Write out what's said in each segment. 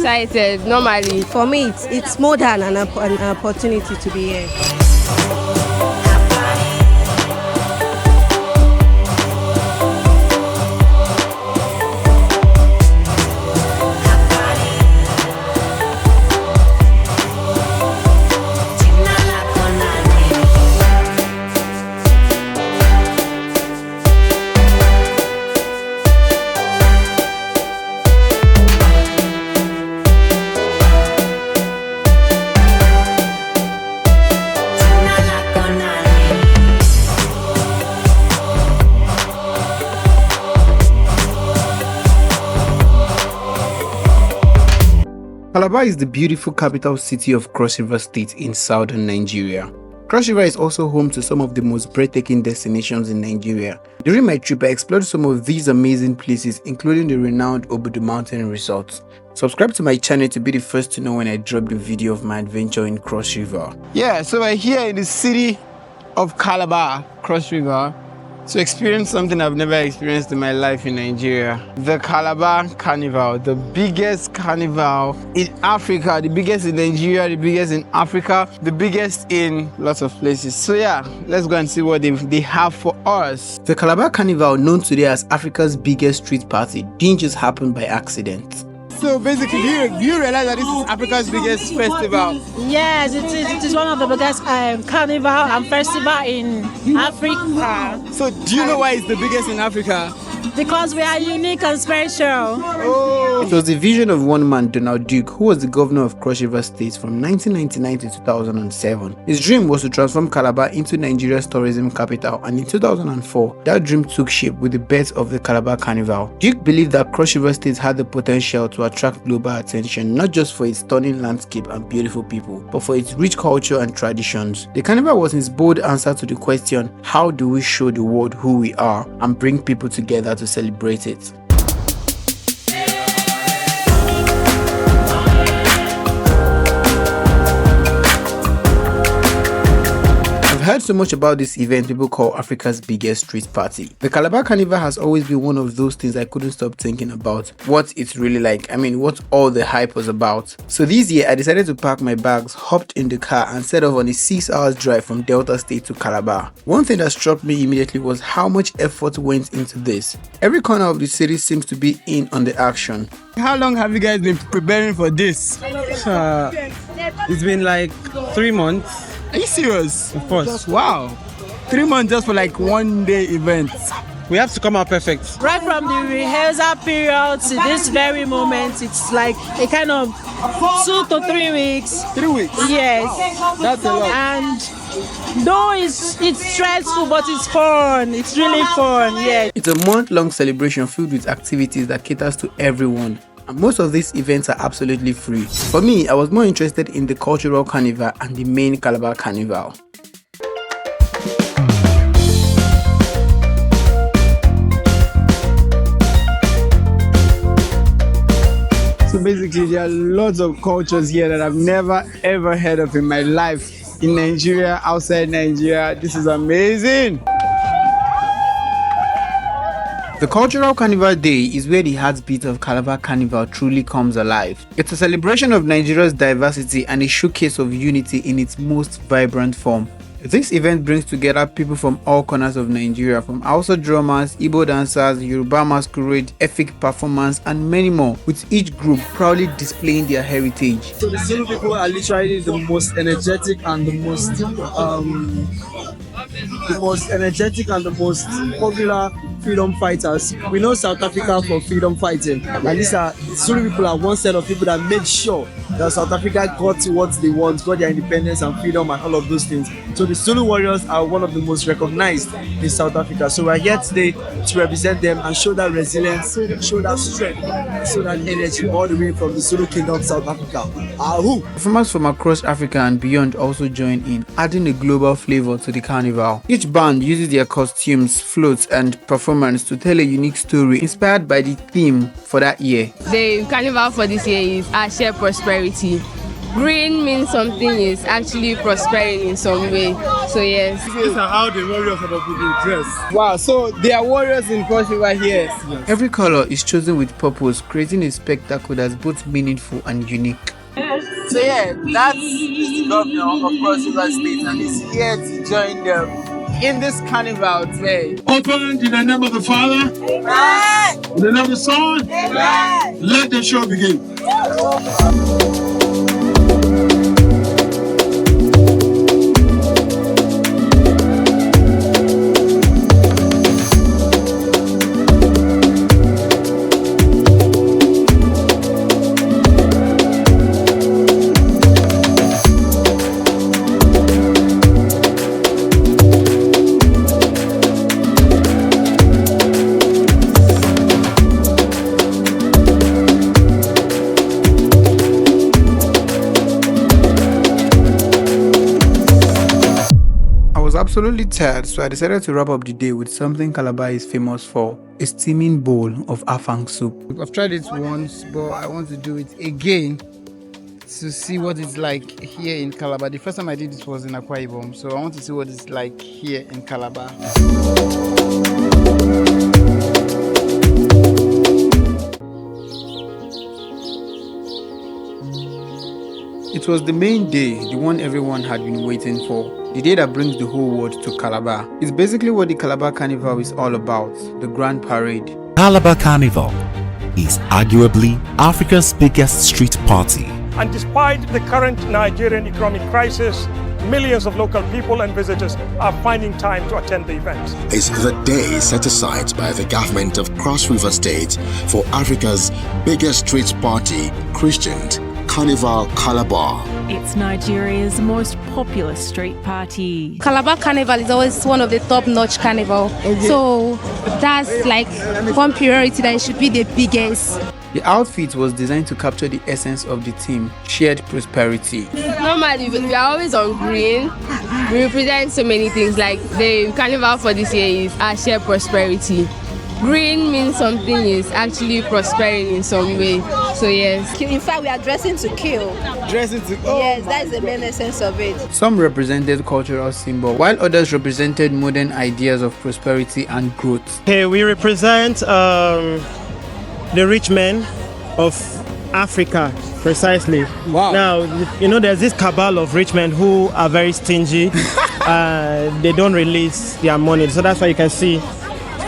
excited normally. For me, it's more than an opportunity to be here. Calabar is the beautiful capital city of Cross River State in southern Nigeria. Cross River is also home to some of the most breathtaking destinations in Nigeria. During my trip, I explored some of these amazing places, including the renowned Obudu Mountain Resort. Subscribe to my channel to be the first to know when I drop the video of my adventure in Cross River. Yeah, so we're here in the city of Calabar, Cross River, to experience something I've never experienced in my life in Nigeria. The Calabar Carnival, the biggest carnival in Africa, the biggest in Nigeria, the biggest in Africa, the biggest in lots of places. So yeah, let's go and see what they have for us. The Calabar Carnival, known today as Africa's biggest street party, didn't just happen by accident. So basically, do you realize that this is Africa's biggest festival? Yes, it is one of the biggest carnival and festival in Africa. So do you know why it's the biggest in Africa? Because we are unique and special. Oh. It was the vision of one man, Donald Duke, who was the governor of Cross River State from 1999 to 2007. His dream was to transform Calabar into Nigeria's tourism capital, and in 2004, that dream took shape with the birth of the Calabar Carnival. Duke believed that Cross River State had the potential to attract global attention, not just for its stunning landscape and beautiful people, but for its rich culture and traditions. The carnival was his bold answer to the question, how do we show the world who we are and bring people together to celebrate it? I've heard so much about this event people call Africa's biggest street party. The Calabar Carnival has always been one of those things I couldn't stop thinking about what it's really like. I mean, what all the hype was about. So this year I decided to pack my bags, hopped in the car and set off on a 6-hour drive from Delta State to Calabar. One thing that struck me immediately was how much effort went into this. Every corner of the city seems to be in on the action. How long have you guys been preparing for this? It's been like 3 months. Are you serious? Of course. Wow. 3 months just for like one day event. We have to come out perfect. Right from the rehearsal period to this very moment, it's like a kind of 2 to 3 weeks. 3 weeks? Yes. That's a lot. And though it's stressful, but it's fun. It's really fun, yeah. It's a month-long celebration filled with activities that caters to everyone. And most of these events are absolutely free. For me, I was more interested in the cultural carnival and the main Calabar Carnival. So basically, there are lots of cultures here that I've never ever heard of in my life. In Nigeria, outside Nigeria, this is amazing. The Cultural Carnival Day is where the heartbeat of Calabar Carnival truly comes alive. It's a celebration of Nigeria's diversity and a showcase of unity in its most vibrant form. This event brings together people from all corners of Nigeria, from Hausa drummers, Igbo dancers, Yoruba masquerade, Efik performance, and many more, with each group proudly displaying their heritage. So the Zulu people are literally the most energetic and the most popular freedom fighters. We know South Africa for freedom fighting, and these are Zulu people are one set of people that made sure that South Africa got what they want, got their independence and freedom and all of those things. So the Zulu warriors are one of the most recognized in South Africa. So we're here today to represent them and show that resilience, show that strength, show that energy all the way from the Zulu Kingdom, South Africa. Ahoo! Performers from across Africa and beyond also join in, adding a global flavor to the carnival. Each band uses their costumes, floats, and performance to tell a unique story inspired by the theme for that year. The carnival for this year is our shared prosperity. green means something is actually prospering in some way. So yes. These are how the warriors of the people dress. Wow, so they are warriors in Cross River here. Yes. Every color is chosen with purpose, creating a spectacle that's both meaningful and unique. So yeah, that's the governor of Cross River State, and he's here to join them in this carnival today. Open in the name of the Father. Amen. In the name of the Son. Amen. Let the show begin. Absolutely tired, so I decided to wrap up the day with something Calabar is famous for, a steaming bowl of afang soup. I've tried it once, but I want to do it again to see what it's like here in Calabar. The first time I did this was in Akwa Ibom, so I want to see what it's like here in Calabar. It was the main day, the one everyone had been waiting for. The day that brings the whole world to Calabar. It's basically what the Calabar Carnival is all about, the grand parade. Calabar Carnival is arguably Africa's biggest street party. And despite the current Nigerian economic crisis, millions of local people and visitors are finding time to attend the event. It's the day set aside by the government of Cross River State for Africa's biggest street party, christened Carnival Calabar. It's Nigeria's most popular street party. Calabar Carnival is always one of the top-notch carnival. So that's like one priority that it should be the biggest. The outfit was designed to capture the essence of the theme, shared prosperity. Normally, we are always on green. We represent so many things, like the carnival for this year is our shared prosperity. Green means something is actually prospering in some way. So yes. In fact, we are dressing to kill. Dressing to yes, that is the main essence of it. Some represented cultural symbol, while others represented modern ideas of prosperity and growth. Okay, we represent the rich men of Africa, precisely. Wow. Now, you know, there's this cabal of rich men who are very stingy. They don't release their money, so that's why you can see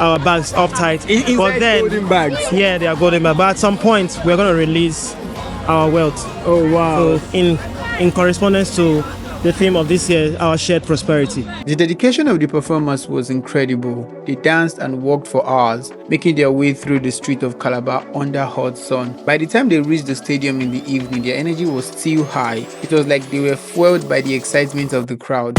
our bags uptight. But then, golden bags. Yeah, they are golden bags. But at some point, we're going to release our wealth. Oh wow! So in correspondence to the theme of this year, our shared prosperity. The dedication of the performers was incredible. They danced and walked for hours, making their way through the street of Calabar under hot sun. By the time they reached the stadium in the evening, their energy was still high. It was like they were fueled by the excitement of the crowd.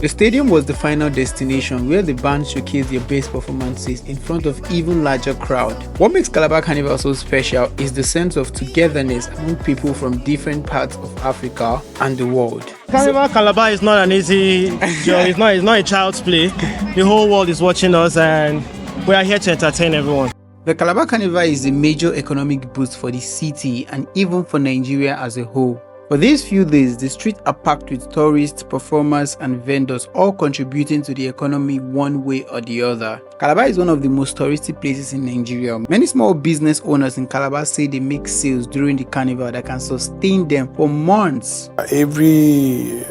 The stadium was the final destination where the band showcased their best performances in front of even larger crowd. What makes Calabar Carnival so special is the sense of togetherness among people from different parts of Africa and the world. Carnival Calabar is not an easy job. It's not a child's play. The whole world is watching us and we are here to entertain everyone. The Calabar Carnival is a major economic boost for the city and even for Nigeria as a whole. For these few days, the streets are packed with tourists, performers and vendors, all contributing to the economy one way or the other. Calabar is one of the most touristy places in Nigeria. Many small business owners in Calabar say they make sales during the carnival that can sustain them for months. Every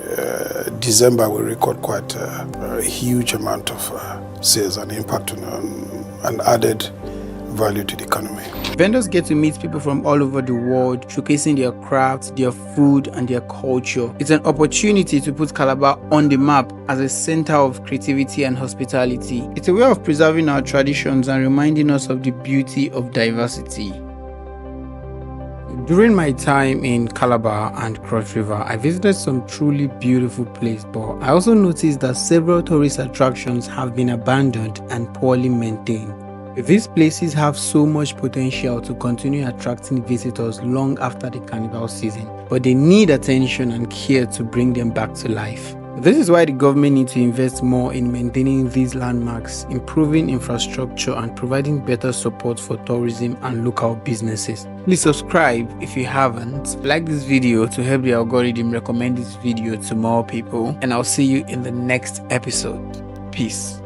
December we record quite a huge amount of sales and impact on an added value to the economy. Vendors get to meet people from all over the world, showcasing their crafts, their food and their culture. It's an opportunity to put Calabar on the map as a center of creativity and hospitality. It's a way of preserving our traditions and reminding us of the beauty of diversity. During my time in Calabar and Cross River, I visited some truly beautiful places, but I also noticed that several tourist attractions have been abandoned and poorly maintained. These places have so much potential to continue attracting visitors long after the carnival season, but they need attention and care to bring them back to life. This is why the government needs to invest more in maintaining these landmarks, improving infrastructure, and providing better support for tourism and local businesses. Please subscribe if you haven't, like this video to help the algorithm recommend this video to more people, and I'll see you in the next episode. Peace.